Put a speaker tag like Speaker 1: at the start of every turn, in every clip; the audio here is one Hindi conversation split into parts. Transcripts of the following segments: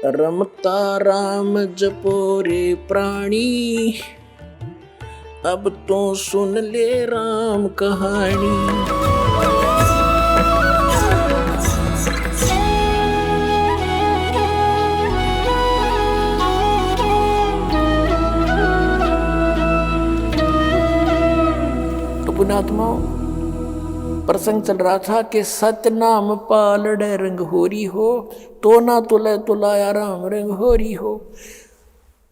Speaker 1: रमता राम जपो रे प्राणी, अब तो सुन ले राम कहानी। तो पुण्यात्माओं, प्रसंग चल रहा था कि सत्य नाम पालड़े रंग होरी हो, तो ना तुले तुलाया राम रंग होरी हो।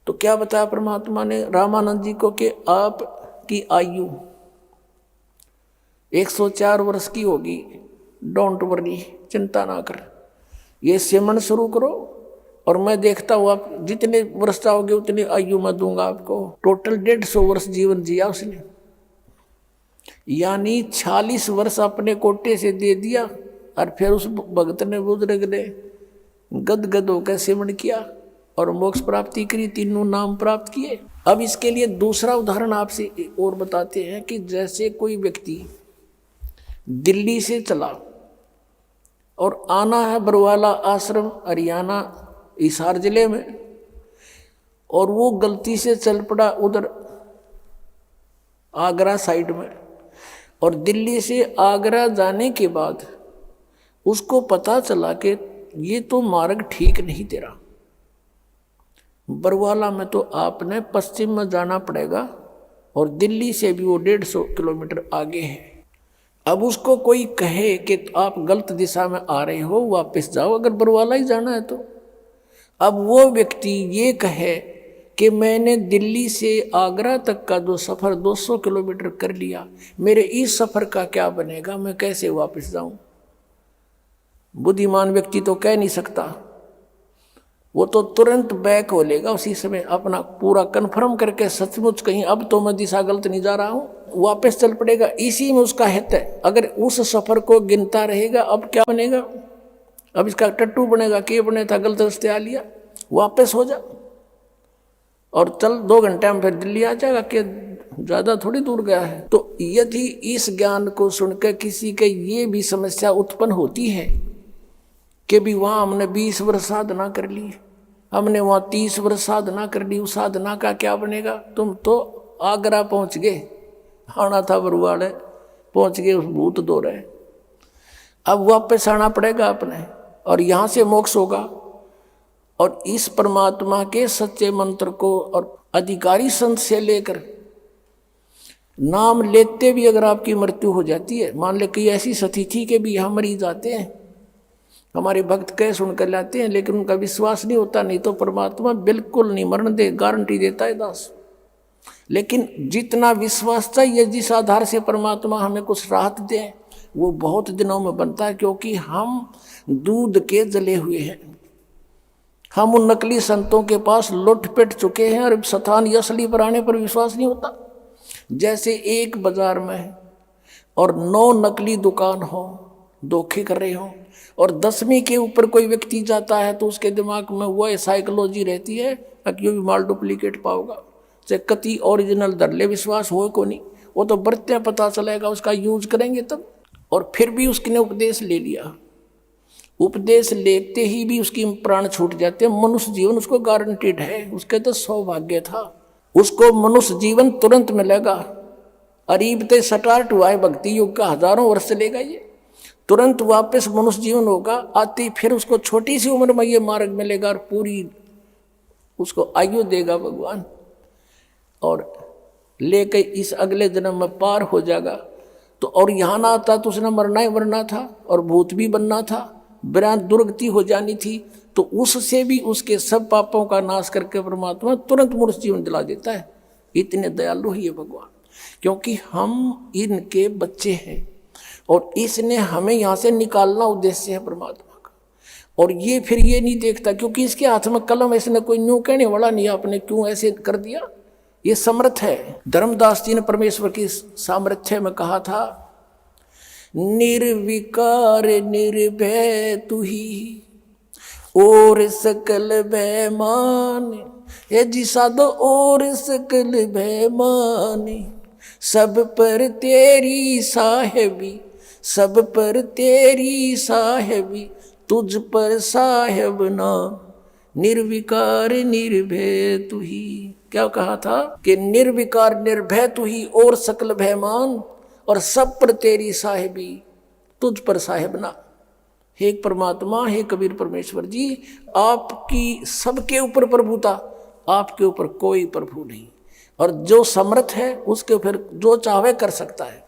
Speaker 1: तो क्या बताया परमात्मा ने रामानंद जी को कि आपकी आयु 104 वर्ष की होगी, डोंट वरी, चिंता ना कर, ये सिमरन शुरू करो और मैं देखता हूँ आप जितने वर्ष चाहोगे उतनी आयु मैं दूंगा आपको। टोटल 150 वर्ष जीवन जिया उसने, यानी 46 वर्ष अपने कोटे से दे दिया। और फिर उस भगत ने बुजुर्ग ने गदगद होकर सिमरन किया और मोक्ष प्राप्ति करी, तीनों नाम प्राप्त किए। अब इसके लिए दूसरा उदाहरण आपसे और बताते हैं कि जैसे कोई व्यक्ति दिल्ली से चला और आना है बरवाला आश्रम हरियाणा हिसार जिले में, और वो गलती से चल पड़ा उधर आगरा साइड में, और दिल्ली से आगरा जाने के बाद उसको पता चला कि ये तो मार्ग ठीक नहीं तेरा, बरवाला में तो आपने पश्चिम में जाना पड़ेगा और दिल्ली से भी वो 150 किलोमीटर आगे है। अब उसको कोई कहे कि आप गलत दिशा में आ रहे हो, वापस जाओ अगर बरवाला ही जाना है तो। अब वो व्यक्ति ये कहे कि मैंने दिल्ली से आगरा तक का जो सफ़र 200 किलोमीटर कर लिया, मेरे इस सफ़र का क्या बनेगा, मैं कैसे वापस जाऊं। बुद्धिमान व्यक्ति तो कह नहीं सकता, वो तो तुरंत बैक हो लेगा उसी समय, अपना पूरा कन्फर्म करके सचमुच कहीं अब तो मैं दिशा गलत नहीं जा रहा हूँ, वापस चल पड़ेगा। इसी में उसका हित है। अगर उस सफ़र को गिनता रहेगा अब क्या बनेगा, अब इसका टट्टू बनेगा कि बने था गलत रास्ते आ लिया, वापस हो जा और चल 2 घंटे में फिर दिल्ली आ जाएगा कि ज़्यादा थोड़ी दूर गया है। तो यदि इस ज्ञान को सुनकर किसी के ये भी समस्या उत्पन्न होती है कि भी वहाँ हमने 20 वर्ष साधना कर ली, हमने वहाँ 30 वर्ष साधना कर ली, उस साधना का क्या बनेगा, तुम तो आगरा पहुँच गए, आना था बरवाड़े पहुँच गए, उस भूत दो रहे, अब वापस आना पड़ेगा अपने, और यहाँ से मोक्ष होगा। और इस परमात्मा के सच्चे मंत्र को और अधिकारी संत से लेकर नाम लेते भी अगर आपकी मृत्यु हो जाती है, मान ले कि ऐसी स्थिति के भी हम मरीज आते हैं, हमारे भक्त कह सुनकर लाते हैं लेकिन उनका विश्वास नहीं होता, नहीं तो परमात्मा बिल्कुल नहीं मरण दे, गारंटी देता है दास। लेकिन जितना विश्वास चाहिए, जिस आधार से परमात्मा हमें कुछ राहत दे, वो बहुत दिनों में बनता है, क्योंकि हम दूध के जले हुए हैं। हम उन नकली संतों के पास लुट पिट चुके हैं और स्थानीय असली पर आने पर विश्वास नहीं होता। जैसे एक बाजार में है और 9 नकली दुकान हो, धोखे कर रहे हो, और 10वीं के ऊपर कोई व्यक्ति जाता है तो उसके दिमाग में वह साइकोलॉजी रहती है कि भी माल डुप्लीकेट पाओगा, चाहे कति ओरिजिनल दरले विश्वास हो को नहीं, वो तो बरते पता चलेगा, उसका यूज करेंगे तब। और फिर भी उसने उपदेश ले लिया, उपदेश लेते ही भी उसकी प्राण छूट जाते हैं। मनुष्य जीवन उसको गारंटीड है, उसके तो सौभाग्य था, उसको मनुष्य जीवन तुरंत मिलेगा। अरीबते स्टार्ट हुआ है भक्ति युग का, हजारों वर्ष चलेगा, ये तुरंत वापस मनुष्य जीवन होगा। आती फिर उसको छोटी सी उम्र में ये मार्ग मिलेगा और पूरी उसको आयु देगा भगवान, और लेकर इस अगले जन्म में पार हो जाएगा। तो और यहाँ ना आता तो उसने मरना ही मरना था और भूत भी बनना था, बिना दुर्गति हो जानी थी। तो उससे भी उसके सब पापों का नाश करके परमात्मा तुरंत मनुष्य जीवन दिला देता है। इतने दयालु ही है भगवान, क्योंकि हम इनके बच्चे हैं और इसने हमें यहाँ से निकालना उद्देश्य है परमात्मा का। और ये फिर ये नहीं देखता, क्योंकि इसके हाथ में कलम, इसने कोई न्यू कहने वाला नहीं, आपने क्यों ऐसे कर दिया, ये समर्थ है। धर्मदास जी ने परमेश्वर की सामर्थ्य में कहा था, निर्विकार निर्भय तू ही और सकल भय मान, ये जी साधो और सकल भय माने, सब पर तेरी साहेबी, सब पर तेरी साहेबी, तुझ पर साहेब ना निर्विकार निर्भय तू ही। क्या कहा था कि निर्विकार निर्भय तू ही और सकल भयमान, और सब पर तेरी साहिबी, तुझ पर साहिब ना। हे परमात्मा, हे कबीर परमेश्वर जी, आपकी सबके ऊपर प्रभुता, आपके ऊपर कोई प्रभु नहीं, और जो समर्थ है उसके ऊपर जो चाहे कर सकता है।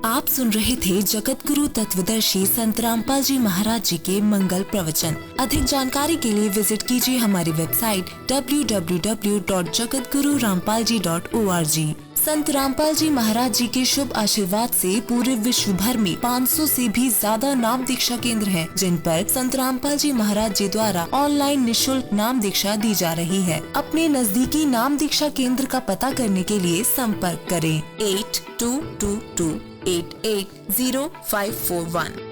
Speaker 2: आप सुन रहे थे जगत गुरु तत्वदर्शी संत रामपाल जी महाराज जी के मंगल प्रवचन। अधिक जानकारी के लिए विजिट कीजिए हमारी वेबसाइट www.jagatgururampalji.org। संत रामपाल जी महाराज जी के शुभ आशीर्वाद से पूरे विश्व भर में 500 से भी ज्यादा नाम दीक्षा केंद्र हैं, जिन पर संत रामपाल जी महाराज जी द्वारा ऑनलाइन निशुल्क नाम दीक्षा दी जा रही है। अपने नजदीकी नाम दीक्षा केंद्र का पता करने के लिए संपर्क करें 8222880541।